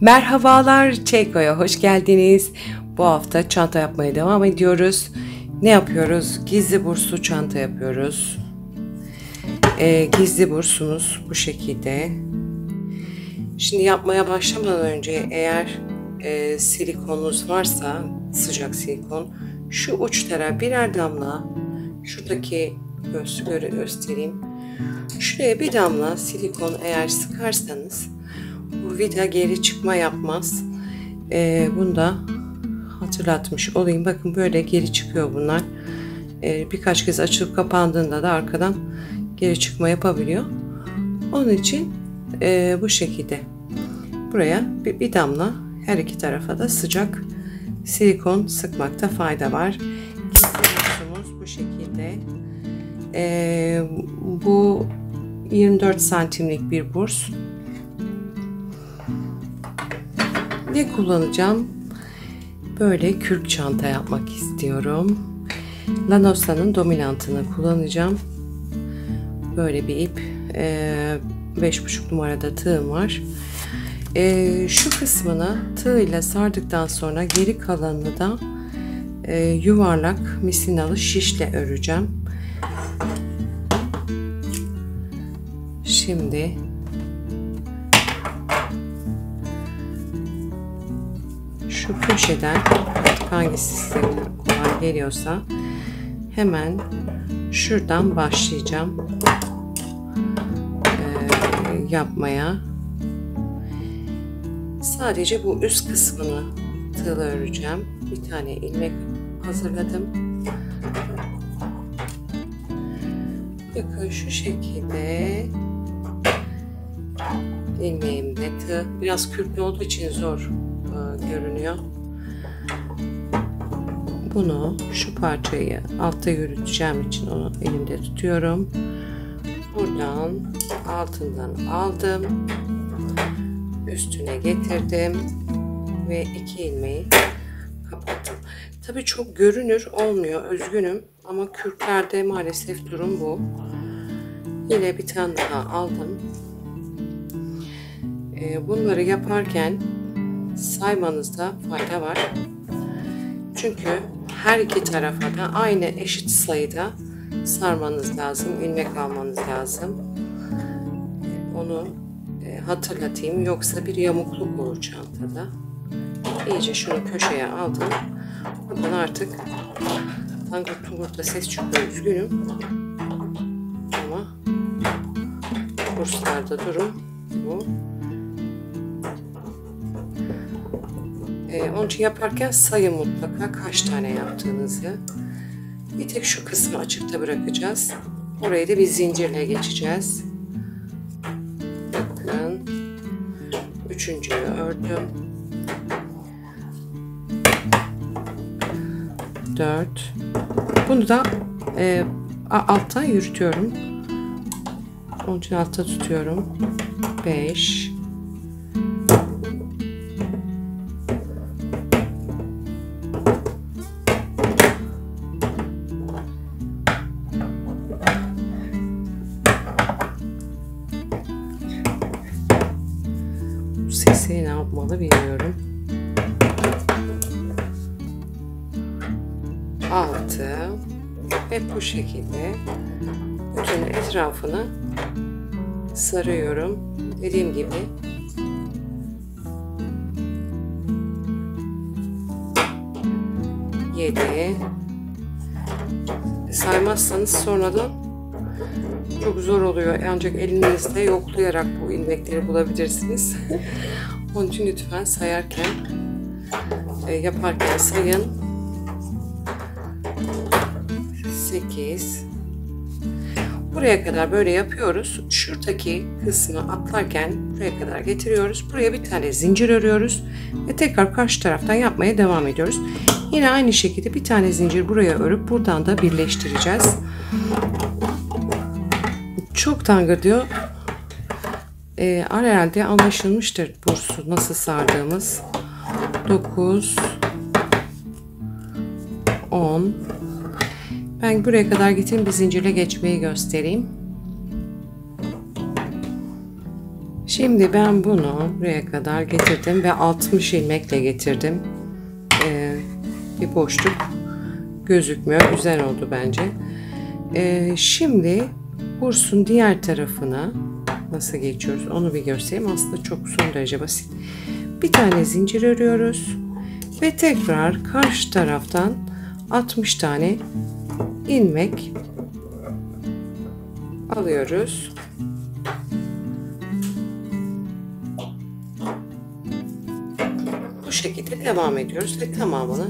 Merhabalar, Çeyko'ya hoş geldiniz. Bu hafta çanta yapmaya devam ediyoruz. Ne yapıyoruz? Gizli burslu çanta yapıyoruz. Gizli bursumuz bu şekilde. Şimdi yapmaya başlamadan önce eğer silikonunuz varsa, sıcak silikon, şu uçlara birer damla, şuradaki göstereyim. Şuraya bir damla silikon eğer sıkarsanız bu vida geri çıkma yapmaz. Bunu da hatırlatmış olayım. Bakın böyle geri çıkıyor bunlar. Birkaç kez açılıp kapandığında da arkadan geri çıkma yapabiliyor. Onun için bu şekilde buraya bir damla her iki tarafa da sıcak silikon sıkmakta fayda var. Bursumuz bu şekilde. Bu 24 santimlik bir burs. Ne kullanacağım? Böyle kürk çanta yapmak istiyorum. Lanosa'nın dominantını kullanacağım. Böyle bir ip. 5,5 numarada tığım var. Şu kısmını tığ ile sardıktan sonra geri kalanını da yuvarlak misinalı şişle öreceğim. Şimdi şu köşeden artık hangisi size kolay geliyorsa hemen şuradan başlayacağım yapmaya. Sadece bu üst kısmını tığla öreceğim. Bir tane ilmek hazırladım. Bakın şu şekilde ilmeğimde tığ biraz kürklü olduğu için zor görünüyor. Bunu şu parçayı altta yürüteceğim için onu elimde tutuyorum. Buradan altından aldım. Üstüne getirdim ve iki ilmeği kapattım. Tabii çok görünür olmuyor, üzgünüm ama kürklerde maalesef durum bu. Yine bir tane daha aldım. Bunları yaparken saymanızda fayda var. Çünkü her iki tarafa da aynı eşit sayıda sarmanız lazım, ilmek almanız lazım. Onu hatırlatayım, yoksa bir yamukluk olur çantada. İyice şunu köşeye aldım. Buradan artık tangur tungur da ses çıkıyor, üzgünüm. Ama burslarda durum bu. Onun için yaparken sayın mutlaka kaç tane yaptığınızı. Bir tek şu kısmı açıkta bırakacağız. Orayı da bir zincirle geçeceğiz. Bakın. Üçüncüyü ördüm. 4. Bunu da alttan yürütüyorum. Onun için altta tutuyorum. 5. Sesi ne yapmalı bilmiyorum. 6. Hep bu şekilde bütün etrafını sarıyorum. Dediğim gibi yedi. Saymazsanız sonradan çok zor oluyor. Ancak elinizde yoklayarak bu ilmekleri bulabilirsiniz. Onun için lütfen sayarken, yaparken sayın. 8. Buraya kadar böyle yapıyoruz. Şuradaki kısmı atlarken buraya kadar getiriyoruz. Buraya bir tane zincir örüyoruz ve tekrar karşı taraftan yapmaya devam ediyoruz. Yine aynı şekilde bir tane zincir buraya örüp buradan da birleştireceğiz. Çok tangır diyor. Herhalde anlaşılmıştır bursu nasıl sardığımız. 9, 10. Ben buraya kadar getireyim, bir zincirle geçmeyi göstereyim. Şimdi ben bunu buraya kadar getirdim ve 60 ilmekle getirdim. Bir boşluk gözükmüyor. Güzel oldu bence. Şimdi bursun diğer tarafına nasıl geçiyoruz onu bir göstereyim. Aslında çok son derece basit. Bir tane zincir örüyoruz ve tekrar karşı taraftan 60 tane ilmek alıyoruz. Bu şekilde devam ediyoruz ve tamamını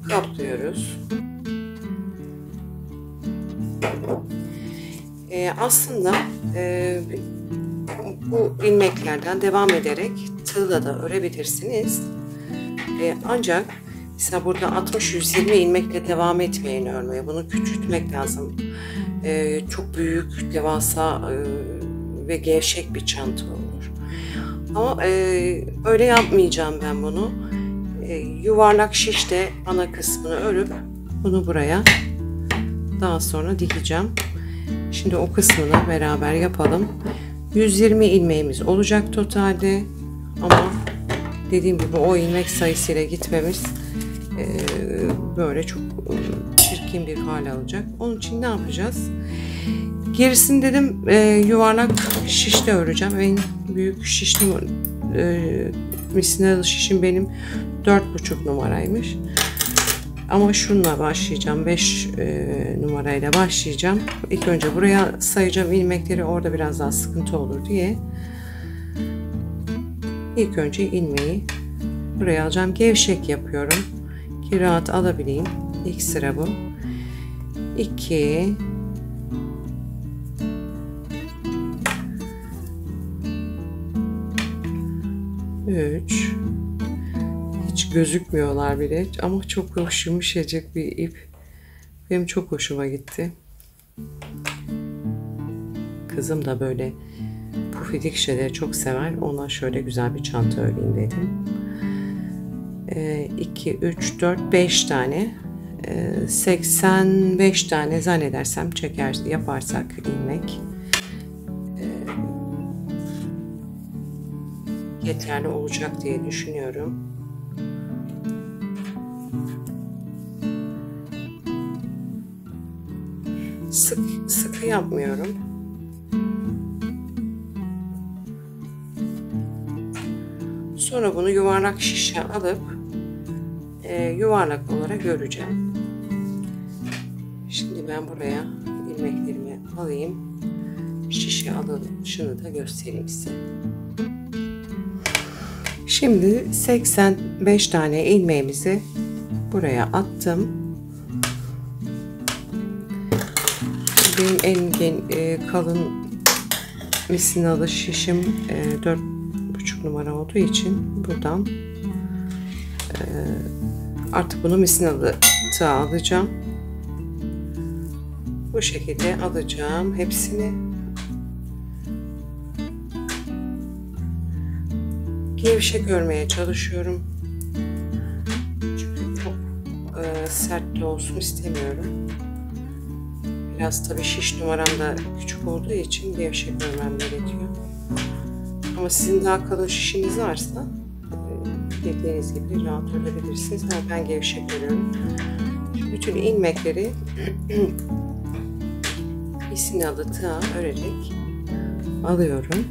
kaplıyoruz. Aslında bu ilmeklerden devam ederek tığla da örebilirsiniz. Ancak mesela burada 60-120 ilmekle devam etmeyin örmeye. Bunu küçültmek lazım. Çok büyük, devasa ve gevşek bir çanta olur. Ama öyle yapmayacağım ben bunu. Yuvarlak şişte ana kısmını örüp bunu buraya daha sonra dikeceğim. Şimdi o kısmını beraber yapalım. 120 ilmeğimiz olacak totalde. Ama dediğim gibi o ilmek sayısıyla gitmemiz böyle çok çirkin bir hal alacak. Onun için ne yapacağız? Gerisini dedim yuvarlak şişle öreceğim. En büyük şişli misinalı şişim benim 4,5 numaraymış. Ama şununla başlayacağım. 5 numarayla başlayacağım. İlk önce buraya sayacağım ilmekleri. Orada biraz daha sıkıntı olur diye. İlk önce ilmeği buraya alacağım. Gevşek yapıyorum ki rahat alabileyim. İlk sıra bu. 2 3 Hiç gözükmüyorlar bile ama çok yumuşacık bir ip. Benim çok hoşuma gitti. Kızım da böyle pufidik şeyleri çok sever. Ona şöyle güzel bir çanta öreyim dedim. 2, 3, 4, 5 tane 85 tane zannedersem yaparsak ilmek yeterli olacak diye düşünüyorum. Sıkı yapmıyorum. Sonra bunu yuvarlak şişe alıp yuvarlak olarak öreceğim. Şimdi ben buraya ilmeklerimi alayım. Şişe alışını da göstereyim size. Şimdi 85 tane ilmeğimizi buraya attım. Benim en kalın misinalı şişim 4,5 numara olduğu için buradan artık bunu misinalı tığa alacağım. Bu şekilde alacağım hepsini. Gevşek örmeye çalışıyorum. Çünkü çok sert de olsun istemiyorum. Biraz tabii şiş numaram da küçük olduğu için gevşek örmem gerekiyor. Ama sizin daha kalın şişiniz varsa dediğiniz gibi rahat örebilirsiniz. Ama ben gevşek örüyorum. Bütün ilmekleri misinalı tığa örerek alıyorum.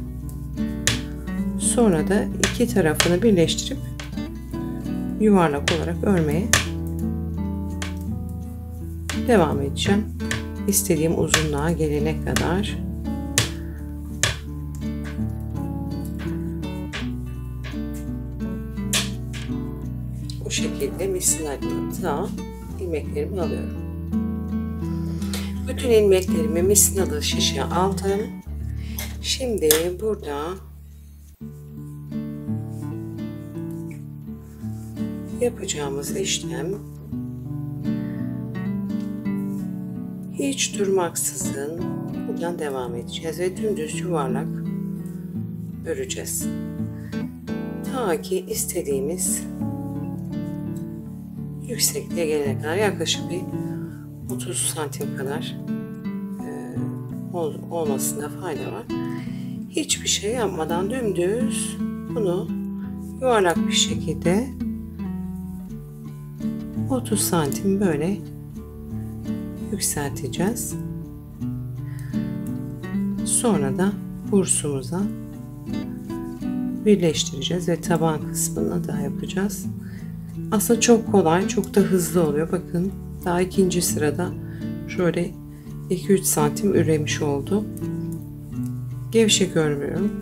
Sonra da iki tarafını birleştirip yuvarlak olarak örmeye devam edeceğim. İstediğim uzunluğa gelene kadar. Bu şekilde misinalı tığa ilmeklerimi alıyorum. Bütün ilmeklerimi misinalı şişe aldım. Şimdi burada yapacağımız işlem hiç durmaksızın buradan devam edeceğiz ve dümdüz yuvarlak öreceğiz. Ta ki istediğimiz yüksekliğe gelene kadar yaklaşık bir 30 santim kadar olmasında fayda var. hiçbir şey yapmadan dümdüz bunu yuvarlak bir şekilde 30 santim böyle yükselteceğiz. Sonra da bursumuza birleştireceğiz ve taban kısmını da yapacağız. Aslında çok kolay, çok da hızlı oluyor. Bakın daha ikinci sırada şöyle 2-3 santim üremiş oldu. Gevşek örmüyorum.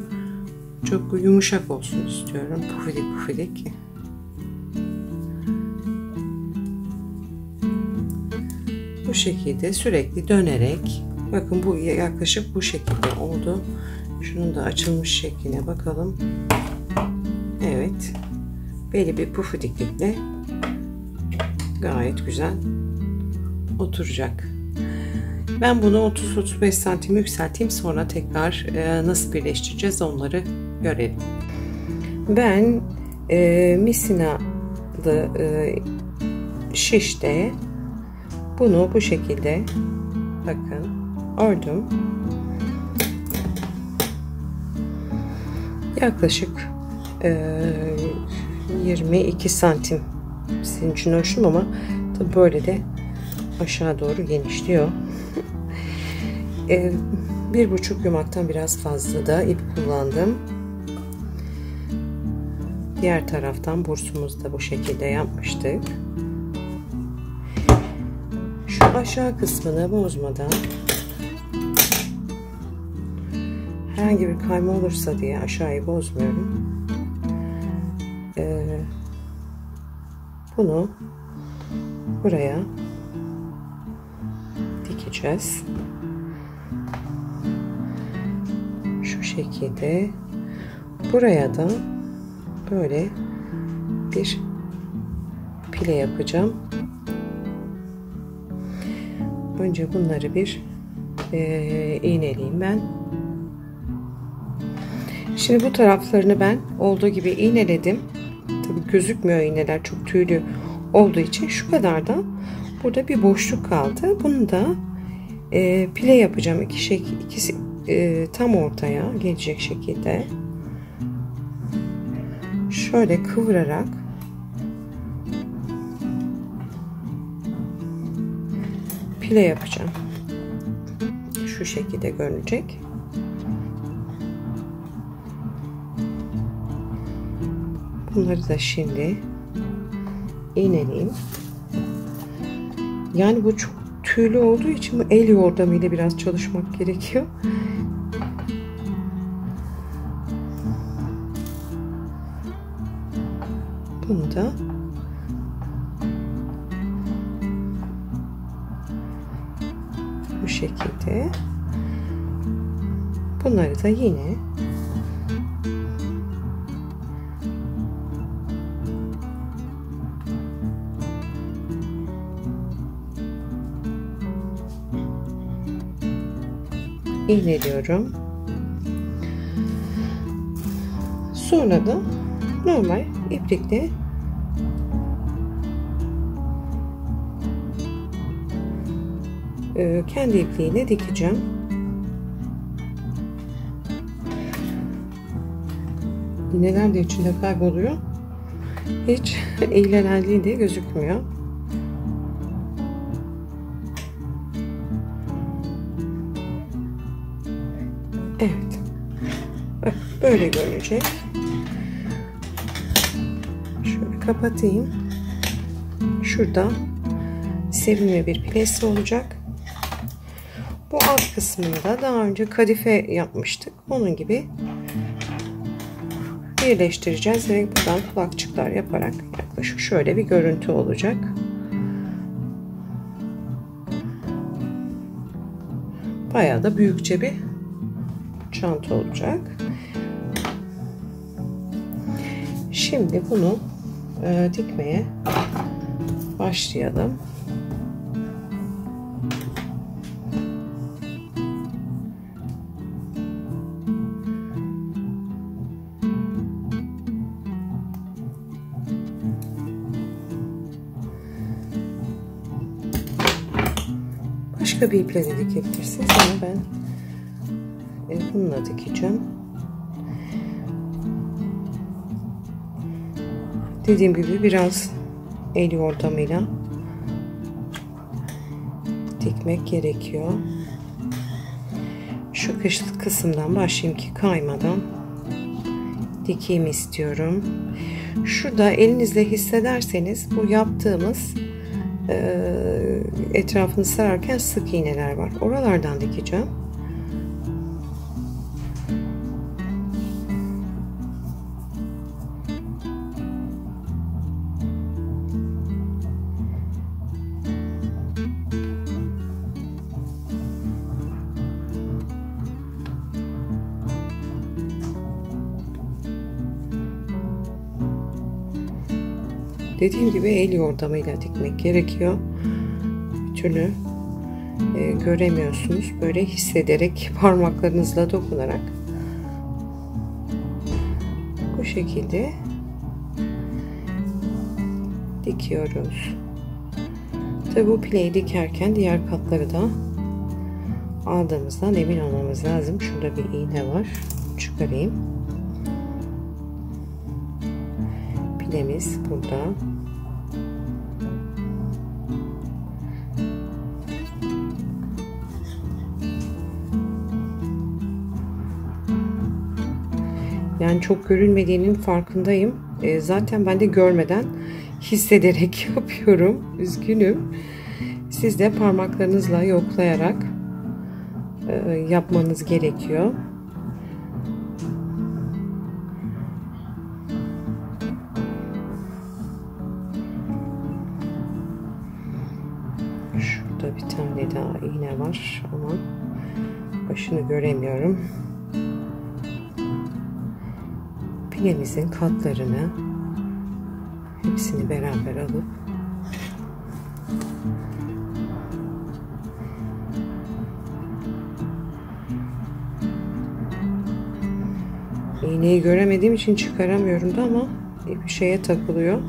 Çok yumuşak olsun istiyorum. Pufidik pufidik. Bu şekilde sürekli dönerek, bakın bu yaklaşık bu şekilde oldu. Şunun da açılmış şekline bakalım. Evet. Belli bir pufudiklikle gayet güzel oturacak. Ben bunu 30-35 santim yükselteyim, sonra tekrar nasıl birleştireceğiz onları görelim. Ben misinalı şişte bunu bu şekilde bakın ördüm. Yaklaşık 22 santim sizin için ölçtüm ama tabi böyle de aşağı doğru genişliyor. 1,5 yumaktan biraz fazla da ip kullandım. Diğer taraftan bursumuzu da bu şekilde yapmıştık. Şu aşağı kısmını bozmadan, herhangi bir kayma olursa diye aşağıyı bozmuyorum. Bunu buraya dikeceğiz. Şu şekilde buraya da böyle bir pile yapacağım. Önce bunları bir iğneleyeyim ben. Şimdi bu taraflarını ben olduğu gibi iğneledim. Tabii gözükmüyor, iğneler çok tüylü olduğu için. Şu kadar da burada bir boşluk kaldı. Bunu da pile yapacağım. İkisi tam ortaya gelecek şekilde. Şöyle kıvırarak pile yapacağım. Şu şekilde görünecek. Bunları da şimdi iğneleyeyim. Yani bu çok tüylü olduğu için bu el yordamıyla biraz çalışmak gerekiyor. Bunu da bu şekilde, bunları da yine iğneliyorum. Sonra da normal iplikle kendi ipliğine dikeceğim. İğneler de içinde kayboluyor. Hiç eğlenenliği diye gözükmüyor. Evet. Bak böyle görünecek. Şöyle kapatayım. Şurada sevimli bir pilesi olacak. Bu alt kısmında daha önce kadife yapmıştık. Onun gibi birleştireceğiz ve buradan kulakçıklar yaparak yaklaşık şöyle bir görüntü olacak. Bayağı da büyükçe bir çanta olacak. Şimdi bunu dikmeye başlayalım. Başka bir iple de dikebilirsiniz ama ben bununla dikeceğim. Dediğim gibi biraz el yordamıyla dikmek gerekiyor. Şu kısımdan başlayayım ki kaymadan dikeyim istiyorum. Şurada elinizle hissederseniz bu yaptığımız etrafını sararken sık iğneler var. Oralardan dikeceğim. Dediğim gibi el yordamıyla dikmek gerekiyor. Bir türlü göremiyorsunuz. Böyle hissederek, parmaklarınızla dokunarak bu şekilde dikiyoruz. Tabi bu pileyi dikerken diğer katları da aldığımızdan emin olmamız lazım. Şurada bir iğne var. Çıkarayım. Pilemiz burada. Yani çok görünmediğinin farkındayım. Zaten ben de görmeden hissederek yapıyorum. Üzgünüm. Siz de parmaklarınızla yoklayarak yapmanız gerekiyor. Şurada bir tane daha iğne var ama başını göremiyorum. Pilemizin katlarını hepsini beraber alıp iğneyi göremediğim için çıkaramıyorum da ama bir şeye takılıyor.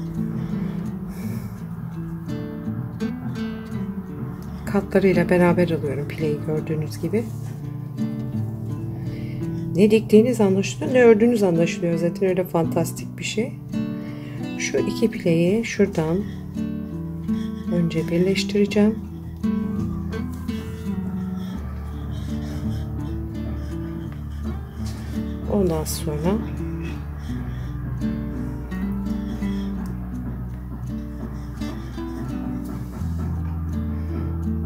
Katlarıyla beraber alıyorum pileyi gördüğünüz gibi. Ne diktiğiniz anlaşılıyor, ne ördüğünüz anlaşılıyor. Zaten öyle fantastik bir şey. Şu iki pileyi şuradan önce birleştireceğim. Ondan sonra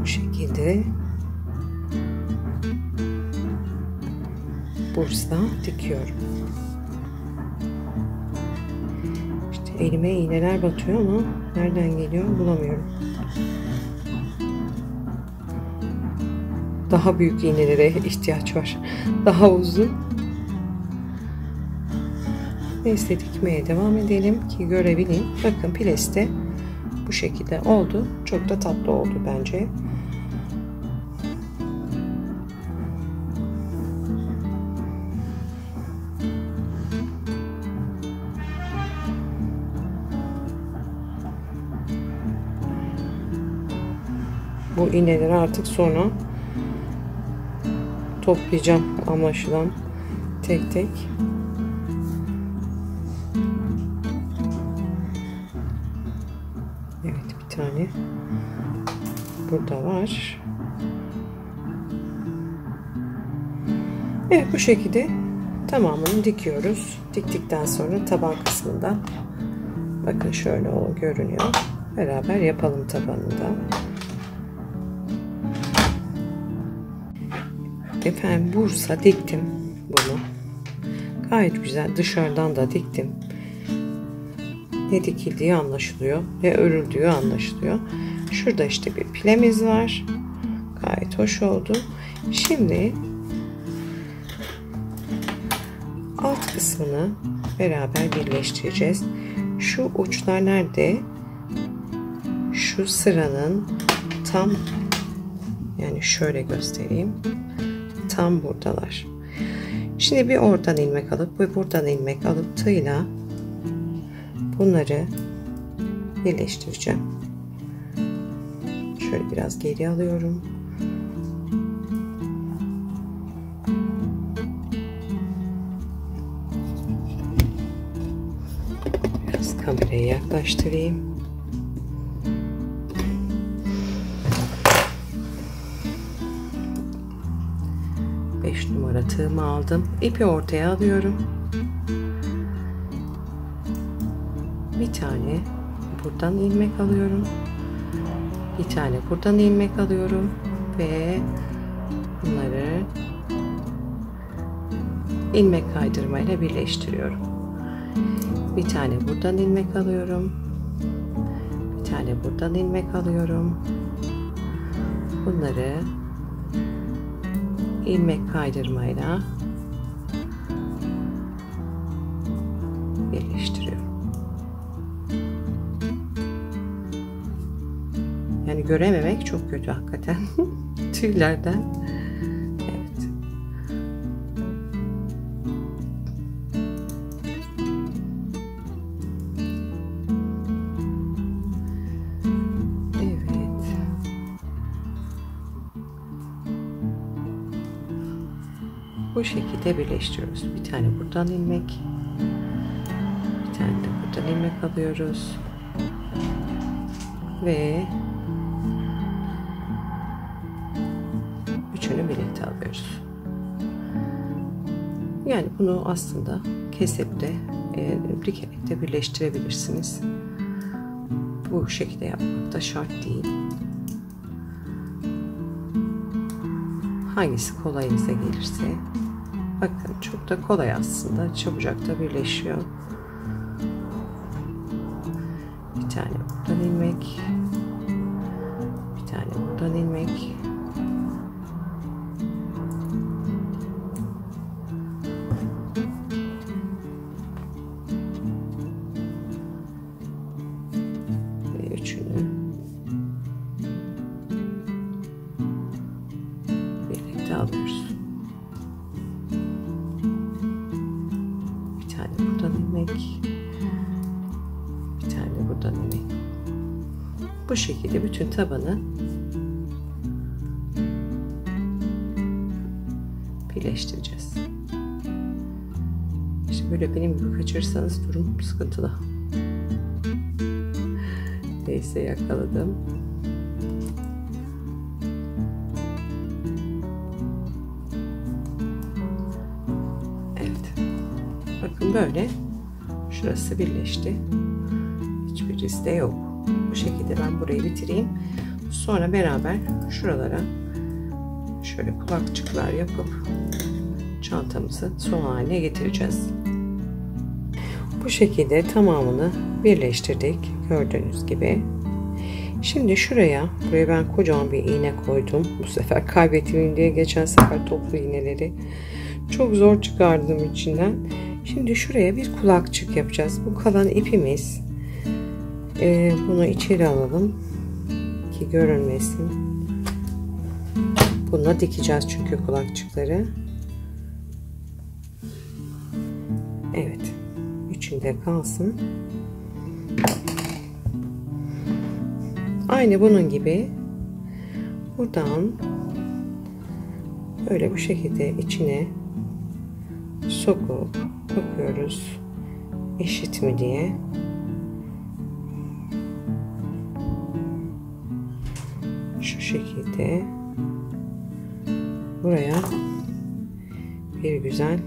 bu şekilde bursla dikiyorum. İşte elime iğneler batıyor ama nereden geliyor bulamıyorum. Daha büyük iğnelere ihtiyaç var. Daha uzun. Neyse dikmeye devam edelim ki görebileyim. Bakın pilesi de bu şekilde oldu. Çok da tatlı oldu bence. Bu iğneleri artık sonra toplayacağım anlaşılan tek tek. Evet bir tane burada var. Evet bu şekilde tamamını dikiyoruz. Diktikten sonra taban kısmında bakın şöyle o görünüyor. Beraber yapalım tabanında. Efendim bursa diktim bunu. Gayet güzel. Dışarıdan da diktim. Ne dikildiği anlaşılıyor. Ne örüldüğü anlaşılıyor. Şurada işte bir pilemiz var. Gayet hoş oldu. Şimdi alt kısmını beraber birleştireceğiz. Şu uçlar nerede? Şu sıranın tam yani şöyle göstereyim. Tam buradalar. Şimdi bir oradan ilmek alıp ve buradan ilmek alıp tığla bunları birleştireceğim. Şöyle biraz geri alıyorum. Biraz Kamerayı yaklaştırayım. Beş numara tığımı aldım. İpi ortaya alıyorum. Bir tane buradan ilmek alıyorum. Bir tane buradan ilmek alıyorum ve bunları ilmek kaydırmayla birleştiriyorum. Bir tane buradan ilmek alıyorum. Bir tane buradan ilmek alıyorum. Bunları ilmek kaydırmayla birleştiriyorum. Yani görememek çok kötü hakikaten. Tüylerden. Evet. Evet. Bu şekilde birleştiriyoruz. Bir tane buradan ilmek. Bir tane de buradan ilmek alıyoruz. Ve üçünü birlikte alıyoruz. Yani bunu aslında kesip de dikerek de birleştirebilirsiniz. Bu şekilde yapmak da şart değil. Hangisi kolayınıza gelirse. Bakın çok da kolay aslında. Çabucak da birleşiyor. Bir tane buradan ilmek. Bir tane buradan ilmek. Ve üçünü birlikte alıyoruz. Bir tane buradan ilmek. Bir tane buradan ilmek. Bu şekilde bütün tabanı birleştireceğiz. İşte böyle benim gibi kaçırırsanız durum sıkıntılı. Neyse yakaladım. Evet. Bakın böyle. Şurası birleşti. Hiçbir risk de yok. Bu şekilde ben burayı bitireyim. Sonra beraber şuralara şöyle kulakçıklar yapıp çantamızı son haline getireceğiz. Bu şekilde tamamını birleştirdik. Gördüğünüz gibi. Şimdi buraya ben kocaman bir iğne koydum. Bu sefer kaybetmeyeyim diye geçen sefer toplu iğneleri çok zor çıkardım içinden. Şimdi şuraya bir kulakçık yapacağız. Bu kalan ipimiz. Bunu içeri alalım ki görünmesin. Bununla dikeceğiz çünkü kulakçıkları. Evet. Üçünde kalsın. Aynı bunun gibi buradan böyle bu şekilde içine sokup bakıyoruz eşit mi diye. Şu şekilde buraya bir güzel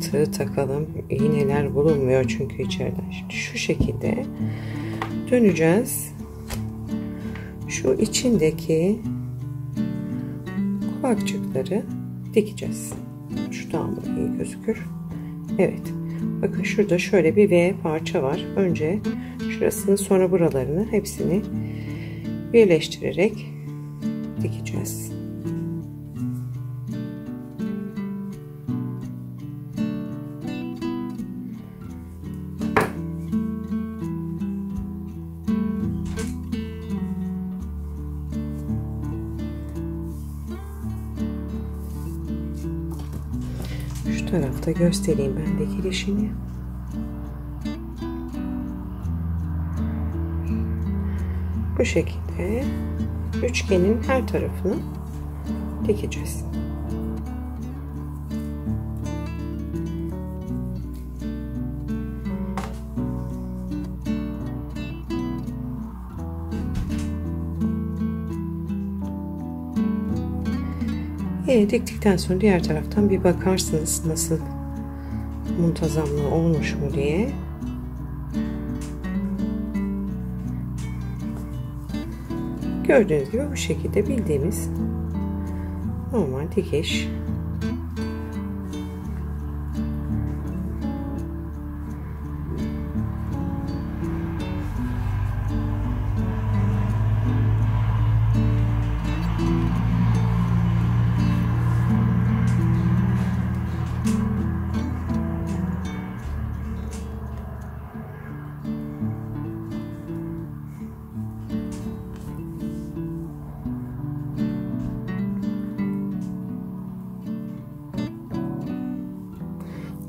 tığ takalım. İğneler bulunmuyor çünkü içeriden. Şimdi şu şekilde döneceğiz. Şu içindeki kulakçıkları dikeceğiz. Şuradan da iyi gözükür. Evet. Bakın şurada şöyle bir V parça var. Önce şurasını sonra buralarını hepsini birleştirerek dikeceğiz. Şu tarafta göstereyim ben dikilişini. Bu şekilde üçgenin her tarafını dikeceğiz. Diktikten sonra diğer taraftan bir bakarsınız nasıl muntazamlığı olmuş mu diye. Gördüğünüz gibi bu şekilde bildiğimiz normal dikiş.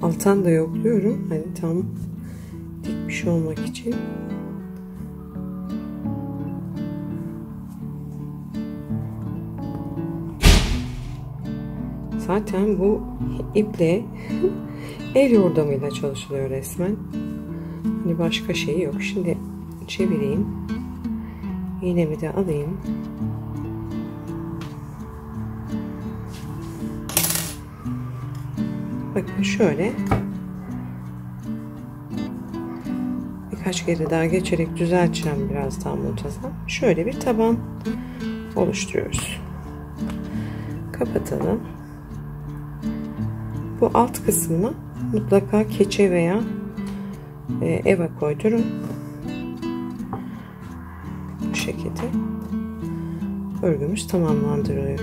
Alttan da yokluyorum. Hani tam dikmiş olmak için. Zaten bu iple el yordamıyla çalışılıyor resmen. Hani başka şey yok. Şimdi çevireyim. İğnemi de alayım. Bakın şöyle birkaç kere daha geçerek düzelteceğim, biraz daha muntazam. Şöyle bir taban oluşturuyoruz. Kapatalım. Bu alt kısmına mutlaka keçe veya eva koydurun. Bu şekilde örgümüz tamamlandırılıyor.